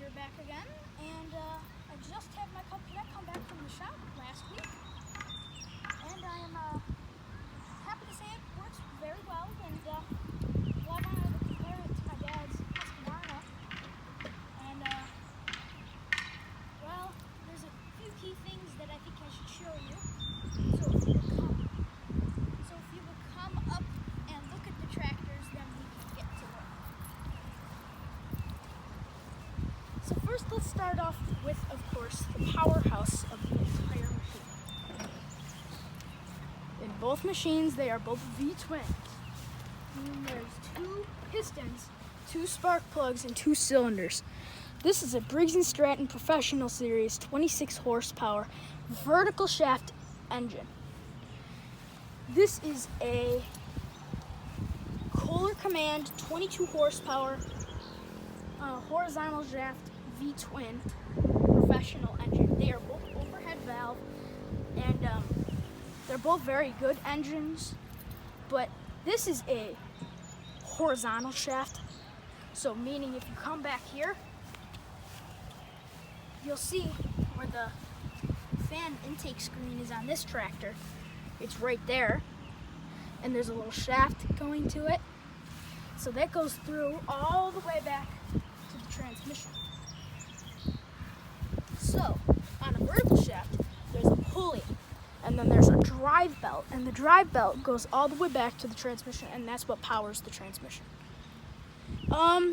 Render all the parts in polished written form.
here back again, and I just had my Cub Cadet come back from the shop last week, and I am happy to say it works very well, and I wanted to compare it to my dad's Husqvarna, and well, there's a few key things that I think I should show you. So if you would come up and look at the tractors, then we can get to work. So first, let's start off with, of course, the powerhouse of the entire machine. In both machines, they are both V-twins. There's 2 pistons, 2 spark plugs, and 2 cylinders. This is a Briggs & Stratton Professional Series 26 horsepower vertical shaft engine. This is a Kohler Command 22 horsepower horizontal shaft V-twin professional engine. They are both overhead valve, and they're both very good engines, but this is a horizontal shaft, so meaning if you come back here, you'll see where the fan intake screen is on this tractor. It's right there, and there's a little shaft going to it, so that goes through all the way back to the transmission. So on a vertical shaft, there's a pulley, and then there's a drive belt, and the drive belt goes all the way back to the transmission, and that's what powers the transmission.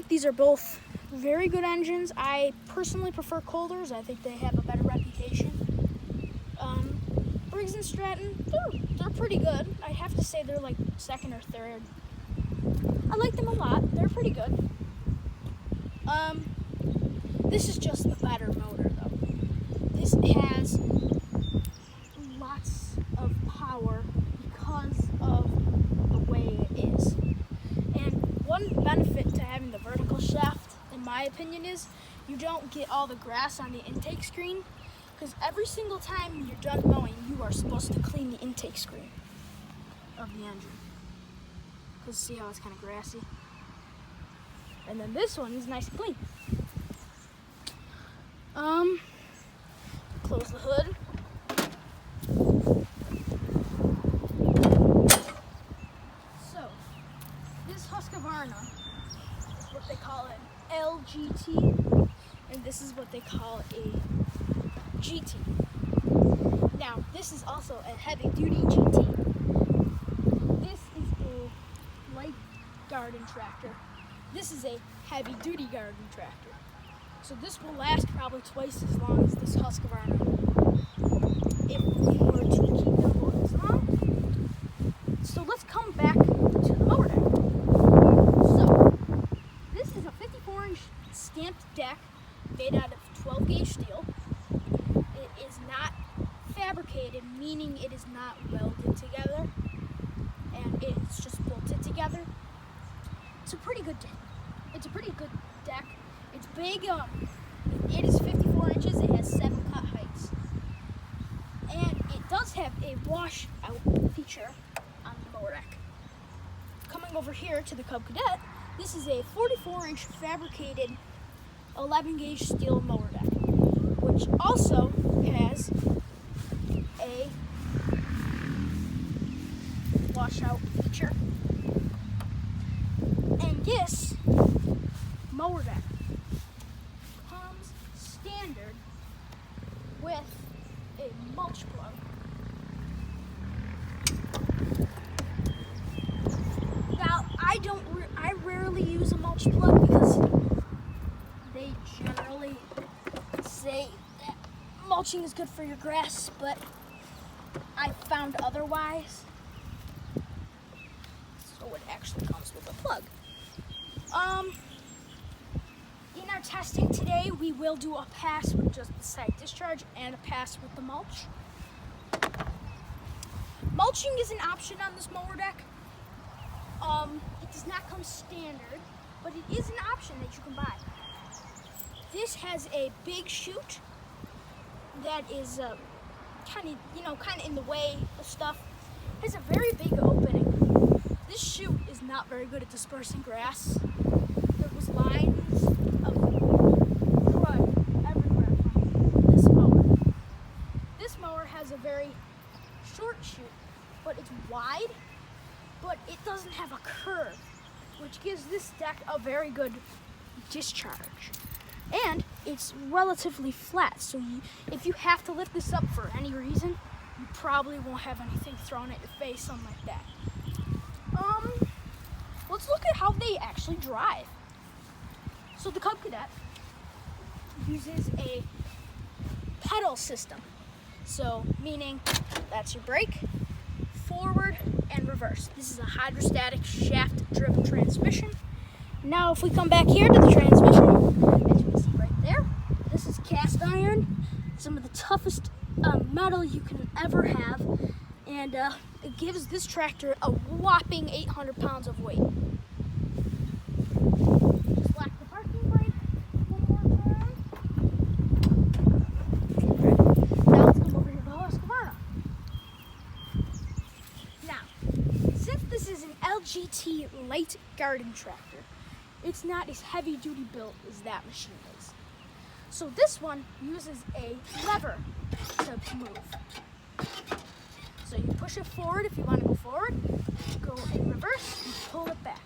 These are both very good engines. I personally prefer Kohlers. I think they have a better reputation. Briggs & Stratton, they're pretty good. I have to say they're like second or third. I like them a lot. They're pretty good. This is just the better motor, though. This has lots of power because of the way it is. And one benefit to having the vertical shaft, in my opinion, is you don't get all the grass on the intake screen, because every single time you're done mowing, you are supposed to clean the intake screen of the engine. Because see how it's kind of grassy? And then this one is nice and clean. Close the hood. So, this Husqvarna is what they call an LGT, and this is what they call a GT. Now, this is also a heavy-duty GT. This is a light garden tractor. This is a heavy-duty garden tractor. So this will last probably twice as long as this Husqvarna if we were to keep them going as long. So let's come back to the mower deck. So this is a 54-inch stamped deck made out of 12-gauge steel. It is not fabricated, meaning it is not welded together, and it's just bolted together. It's a pretty good deck. It's a pretty good deck. It's big. It is 54 inches. It has 7 cut heights, and it does have a washout feature on the mower deck. Coming over here to the Cub Cadet, this is a 44-inch fabricated 11-gauge steel mower deck, which also has a washout feature. And this mower deck comes standard with a mulch plug. Now, I rarely use a mulch plug because they generally say that mulching is good for your grass, but I found otherwise. So it actually comes with a plug. In our testing today, we will do a pass with just the side discharge and a pass with the mulch. Mulching is an option on this mower deck. It does not come standard, but it is an option that you can buy. This has a big chute that is kind of in the way of stuff. It has a very big opening. This chute is not very good at dispersing grass. There was lines of wide, but it doesn't have a curve, which gives this deck a very good discharge. And it's relatively flat, so if you have to lift this up for any reason, you probably won't have anything thrown at your face, unlike that. Let's look at how they actually drive. So the Cub Cadet uses a pedal system. So meaning that's your brake, forward, and reverse. This is a hydrostatic shaft-driven transmission. Now if we come back here to the transmission, as you can see right there, this is cast iron, some of the toughest metal you can ever have, and it gives this tractor a whopping 800 pounds of weight. Just slack the parking brake one more time. Now let's come over here to the Husqvarna. Now, since this is an LGT light garden tractor, it's not as heavy duty built as that machine is. So this one uses a lever to move. So you push it forward if you want to go forward, go in reverse, and pull it back.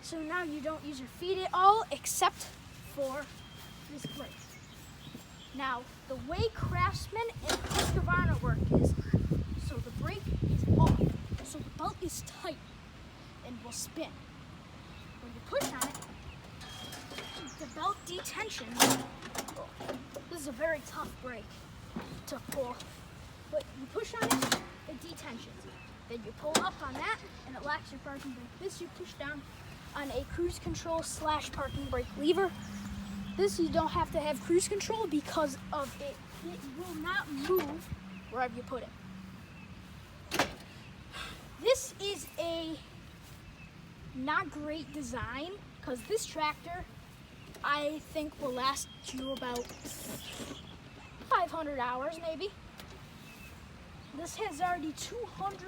So now you don't use your feet at all except for this brake. Now, the way Craftsman and Husqvarna work is, so the brake is off, so the belt is tight and will spin. When you push on it, the belt detensions. This is a very tough brake to pull, but you push on it, it detensions. Then you pull up on that, and it locks your parking brake. This you push down on a cruise control / parking brake lever. This you don't have to have cruise control because of it. It will not move wherever you put it. This is a not great design because this tractor I think will last you about 500 hours maybe. This has already 200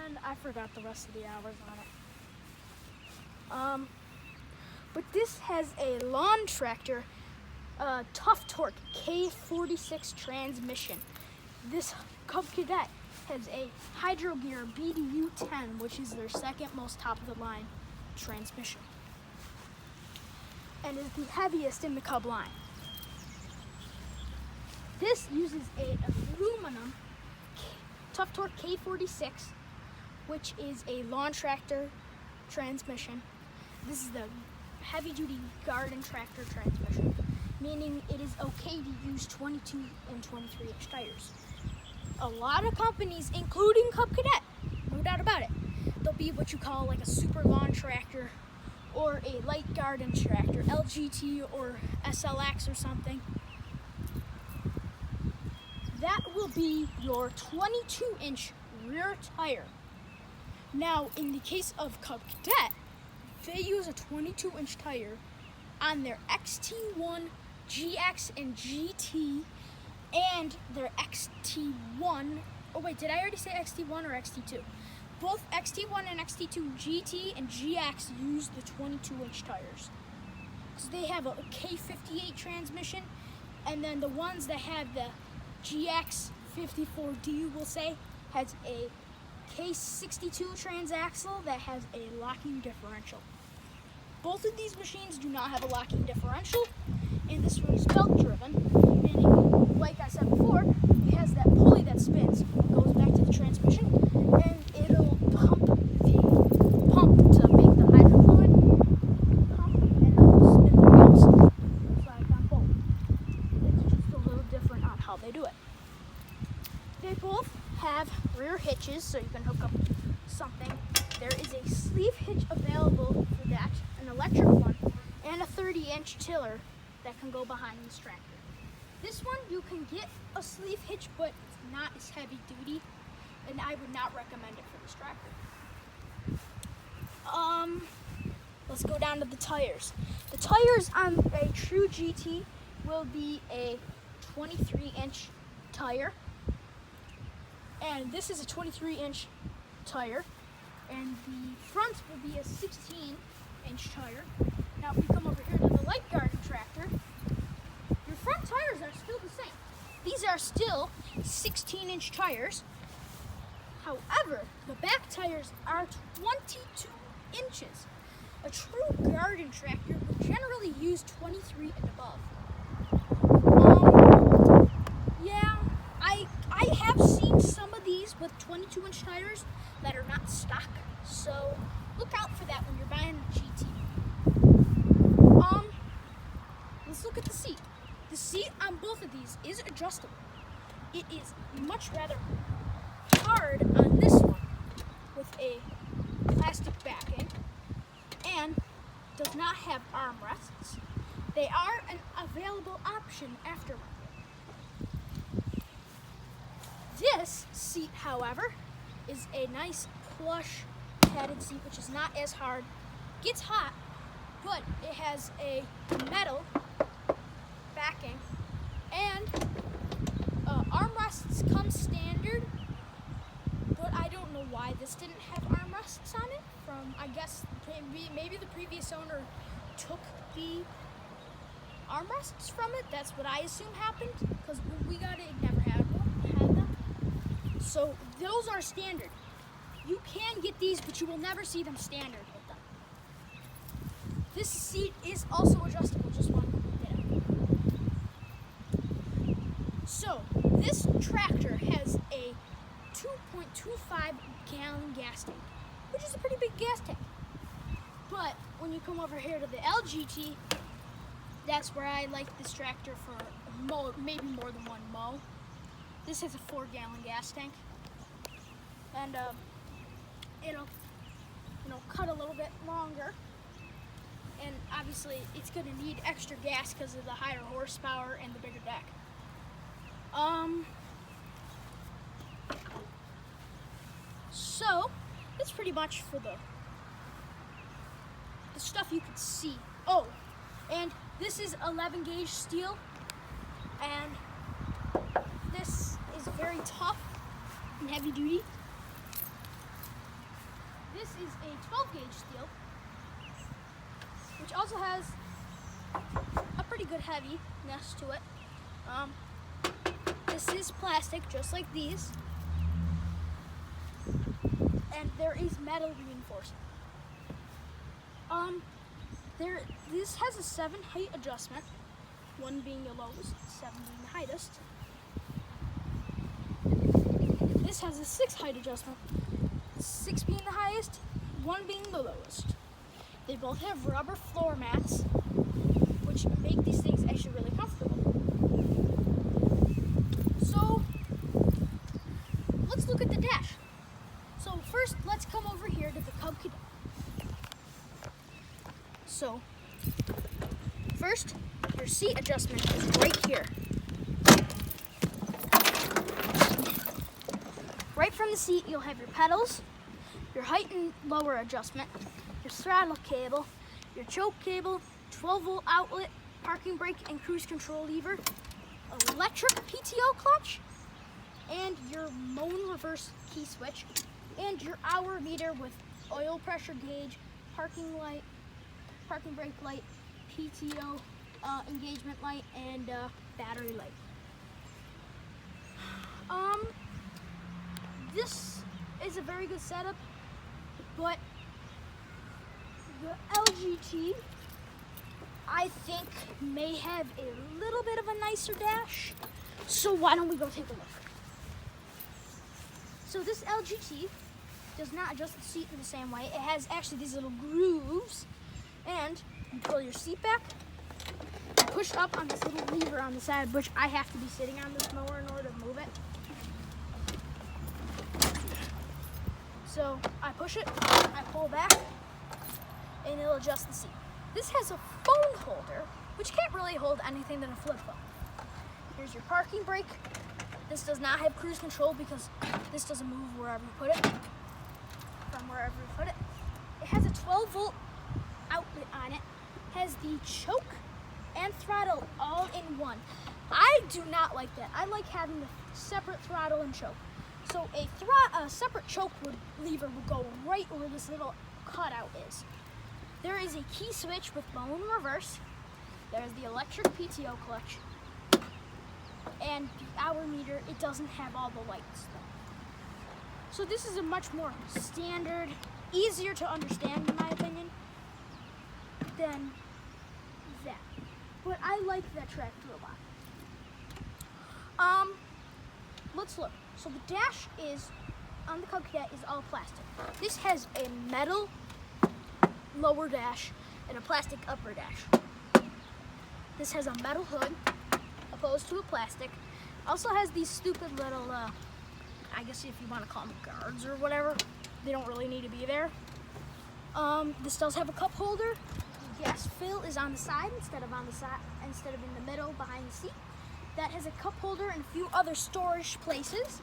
and I forgot the rest of the hours on it. But this has a lawn tractor, Tough Torque K46 transmission. This Cub Cadet has a Hydro Gear BDU-10, which is their second most top of the line transmission, and is the heaviest in the Cub line. This uses a aluminum Tough Torque K46, which is a lawn tractor transmission. This is the heavy-duty garden tractor transmission, meaning it is okay to use 22 and 23-inch tires. A lot of companies, including Cub Cadet, no doubt about it, they'll be what you call like a super lawn tractor or a light garden tractor, LGT or SLX or something. That will be your 22-inch rear tire. Now, in the case of Cub Cadet, they use a 22-inch tire on their XT1, GX, and GT, and their XT1. Oh wait, did I already say XT1 or XT2? Both XT1 and XT2 GT and GX use the 22-inch tires. So they have a K58 transmission, and then the ones that have the GX54D, we'll say, has a K62 transaxle that has a locking differential. Both of these machines do not have a locking differential, and this one is belt driven, meaning, like I said before, it has that pulley that spins, goes back to the transmission, and it'll pump to make the hydro fluid pump, and it'll spin the wheels like on both. It's just a little different on how they do it. They both have rear hitches, so you can hook up something. There is a sleeve hitch available for that, an electric one, and a 30-inch tiller that can go behind this tractor. This one, you can get a sleeve hitch, but it's not as heavy duty, and I would not recommend it for this tractor. Let's go down to the tires. The tires on a true GT will be a 23-inch tire, and this is a 23-inch tire, and the front will be a 16-inch tire. Now if we come over here to the light garden tractor, your front tires are still the same. These are still 16-inch tires. However, the back tires are 22 inches. A true garden tractor would generally use 23 and above. Yeah, I have seen some of these with 22-inch tires that are not stock, so look out for that when you're buying a GT. Let's look at the seat. The seat on both of these is adjustable. It is much rather hard on this one with a plastic backing and does not have armrests. They are an available option aftermarket. This seat, however, is a nice plush padded seat, which is not as hard. Gets hot, but it has a metal backing, and armrests come standard, but I don't know why this didn't have armrests on it. From, I guess, maybe the previous owner took the armrests from it. That's what I assume happened, because when we got it, it never had them. So those are standard. You can get these, but you will never see them standard with them. This seat is also adjustable, just wanted to point that out. So this tractor has a 2.25 gallon gas tank, which is a pretty big gas tank. But when you come over here to the LGT, that's where I like this tractor for maybe more than one mow. This has a 4-gallon gas tank, and it'll cut a little bit longer. And obviously, it's going to need extra gas because of the higher horsepower and the bigger deck. So that's pretty much for the stuff you can see. Oh, and this is 11 gauge steel, and this is very tough and heavy duty. This is a 12 gauge steel, which also has a pretty good heaviness to it. This is plastic, just like these, and there is metal reinforcement. This has a 7 height adjustment, 1 being the lowest, 7 being the highest. This has a 6 height adjustment, 6 being the highest, 1 being the lowest. They both have rubber floor mats, which make these things actually really comfortable. So let's look at the dash. So first, let's come over here to the Cub Cadet. So first, your seat adjustment is right here. Right from the seat, you'll have your pedals, your height and lower adjustment, your throttle cable, your choke cable, 12-volt outlet, parking brake and cruise control lever, electric PTO clutch, and your moan reverse key switch, and your hour meter with oil pressure gauge, parking light, parking brake light, PTO engagement light, and battery light. This is a very good setup, but the LGT, I think, may have a little bit of a nicer dash. So why don't we go take a look? So this LGT does not adjust the seat in the same way. It has actually these little grooves, and you pull your seat back, push up on this little lever on the side, which I have to be sitting on this mower in order to move it. So I push it, I pull back, and it'll adjust the seat. This has a phone holder, which can't really hold anything than a flip phone. Here's your parking brake. This does not have cruise control because this doesn't move wherever you put it, from wherever you put it. It has a 12-volt outlet on it, has the choke and throttle all in one. I do not like that. I like having the separate throttle and choke. So a separate choke lever would go right where this little cutout is. There is a key switch with moan reverse. There's the electric PTO clutch. And the hour meter, it doesn't have all the lights though. So this is a much more standard, easier to understand in my opinion than that. But I like that tractor a lot. Let's look. So the dash is, on the Cub Cadet, is all plastic. This has a metal lower dash and a plastic upper dash. This has a metal hood opposed to a plastic. Also has these stupid little, I guess if you want to call them guards or whatever. They don't really need to be there. This does have a cup holder. The gas fill is on the side instead of in the middle behind the seat. That has a cup holder and a few other storage places.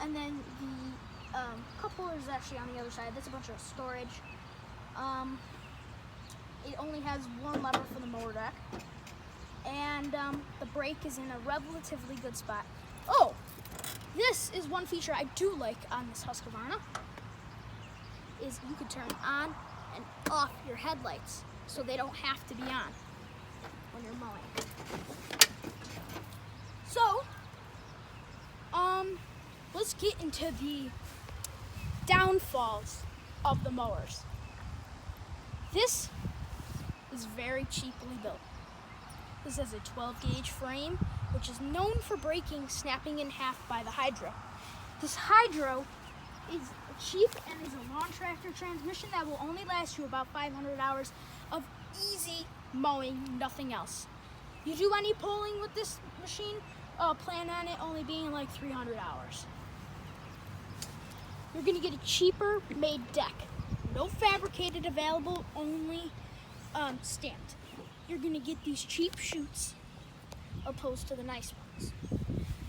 And then the cup holder is actually on the other side. That's a bunch of storage. It only has one lever for the mower deck. And the brake is in a relatively good spot. Oh, this is one feature I do like on this Husqvarna, is you could turn on and off your headlights so they don't have to be on when you're mowing. So, let's get into the downfalls of the mowers. This is very cheaply built. This has a 12-gauge frame, which is known for breaking snapping in half by the hydro. This hydro is cheap and is a lawn tractor transmission that will only last you about 500 hours of easy mowing, nothing else. You do any pulling with this machine, plan on it only being like 300 hours. You're gonna get a cheaper made deck. No fabricated available, only stamped. You're gonna get these cheap chutes opposed to the nice ones.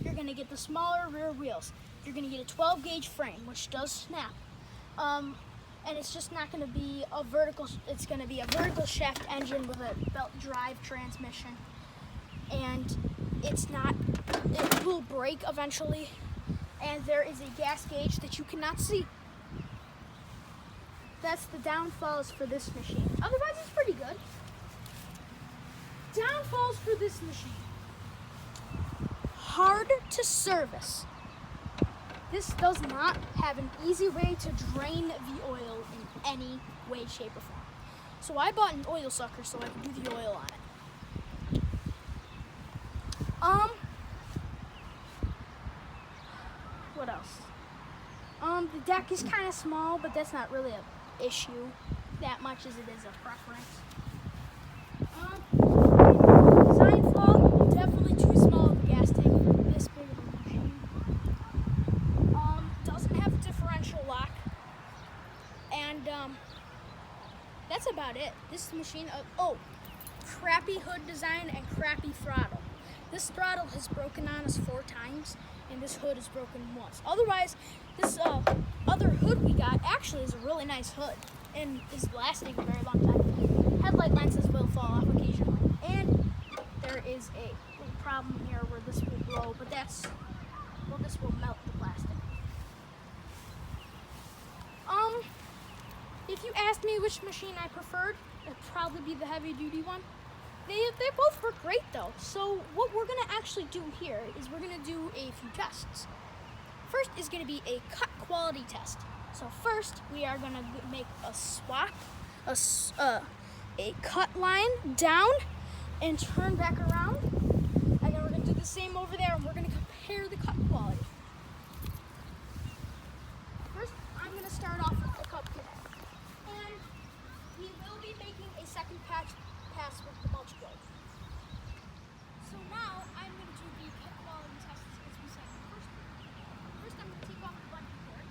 You're gonna get the smaller rear wheels. You're gonna get a 12-gauge frame, which does snap. And it's just not gonna be a vertical, it's gonna be a vertical shaft engine with a belt drive transmission. And it will break eventually. And there is a gas gauge that you cannot see. That's the downfalls for this machine. Otherwise, it's pretty good. Downfalls for this machine. Hard to service. This does not have an easy way to drain the oil in any way, shape, or form. So I bought an oil sucker so I could do the oil on it. What else? The deck is kind of small, but that's not really an issue that much as it is a preference. Design flaw, definitely too small of a gas tank for this big of a machine. Doesn't have a differential lock, and that's about it. This machine, crappy hood design and crappy throttle. This throttle has broken on us 4 times, and this hood is broken once. Otherwise, this other hood we got actually is a really nice hood and is lasting a very long time. Headlight lenses will fall off occasionally, and there is a little problem here where this will blow, but this will melt the plastic. If you asked me which machine I preferred, it'd probably be the heavy-duty one. They both work great though. So what we're gonna actually do here is we're gonna do a few tests. First is gonna be a cut quality test. So first we are gonna make a swap, a cut line down and turn back around. And then we're gonna do the same over there and we're gonna compare the cut quality. First, I'm gonna start off with the Cub Cadet. And we will be making a second pass with the mulch blade. So now I'm going to do the cut quality test as we said first. First I'm going to take off the bungee cord.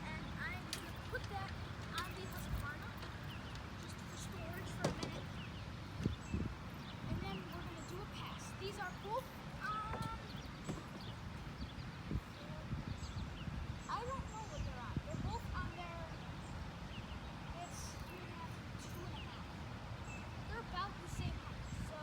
And I'm going to put that on the Husqvarna just for storage for a minute. And then we're going to do a pass. These are both I don't know what they're on. They're both on their about the same height. So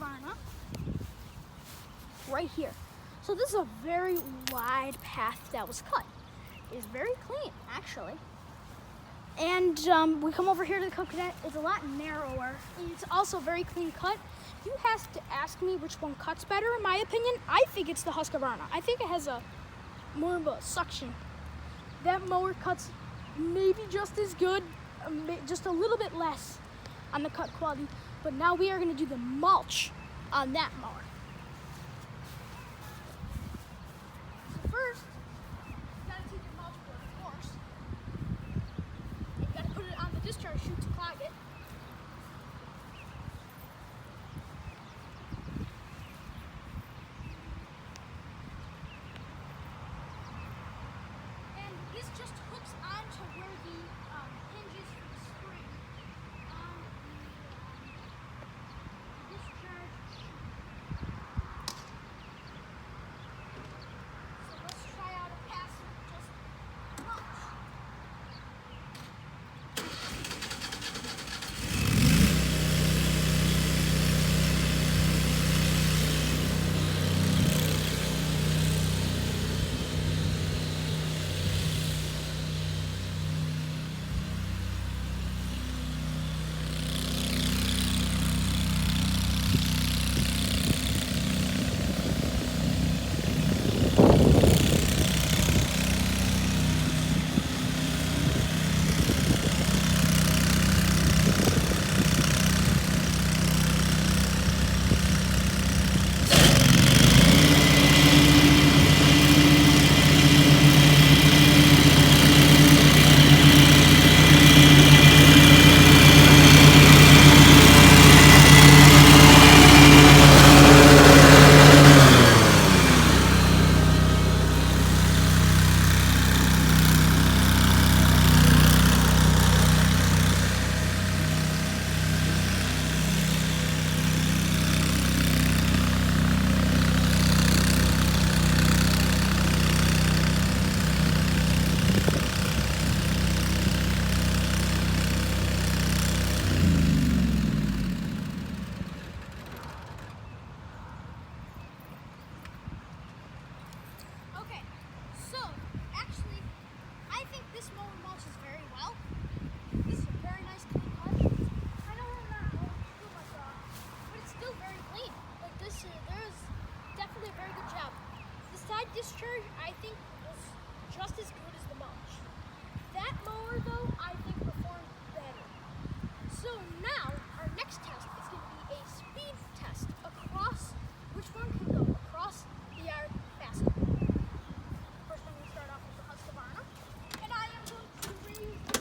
Husqvarna right here. So this is a very wide path that was cut. It's very clean, actually. And we come over here to the Cub Cadet. It's a lot narrower. It's also very clean cut. You have to ask me which one cuts better. In my opinion, I think it's the Husqvarna. I think it has a more of a suction. That mower cuts maybe just as good, just a little bit less on the cut quality. But now we are going to do the mulch on that mower. So first, you got to take your mulch board, of course. And you got to put it on the discharge chute to clog it. This just hooks onto where the hinges for the spring on the discharge. So let's try out a pass with just mulch. This mower mulches very well. This is a very nice clean cut. I know I'm not too much off, but it's still very clean. Like this, there's definitely a very good job. The side discharge, I think, was just as good as the mulch. That mower, though, I think performed better. So now, our next test is going to be a speed test across which one can go across the yard faster. First, I'm going to start off with the Husqvarna. And I am going to raise the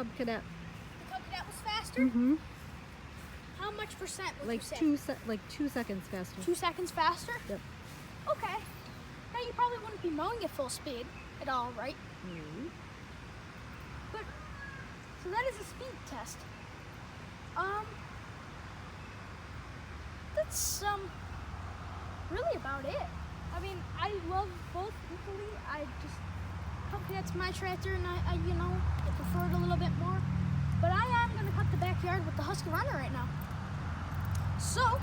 Cub Cadet. The Cub Cadet was faster? Mm-hmm. How much percent would Like you say? 2 seconds faster. 2 seconds faster? Yep. Okay. Now you probably wouldn't be mowing at full speed at all, right? Mm-hmm. But, so that is a speed test. That's really about it. I mean, I love both equally. Cub Cadet's my tractor, and I prefer it a little bit more. But I am gonna cut the backyard with the Husqvarna right now. So,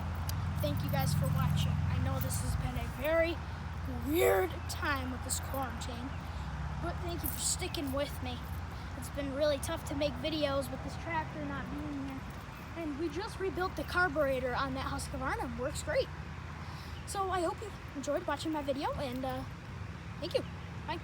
thank you guys for watching. I know this has been a very weird time with this quarantine, but thank you for sticking with me. It's been really tough to make videos with this tractor not being here. And we just rebuilt the carburetor on that Husqvarna. Works great. So I hope you enjoyed watching my video, and thank you. Bye.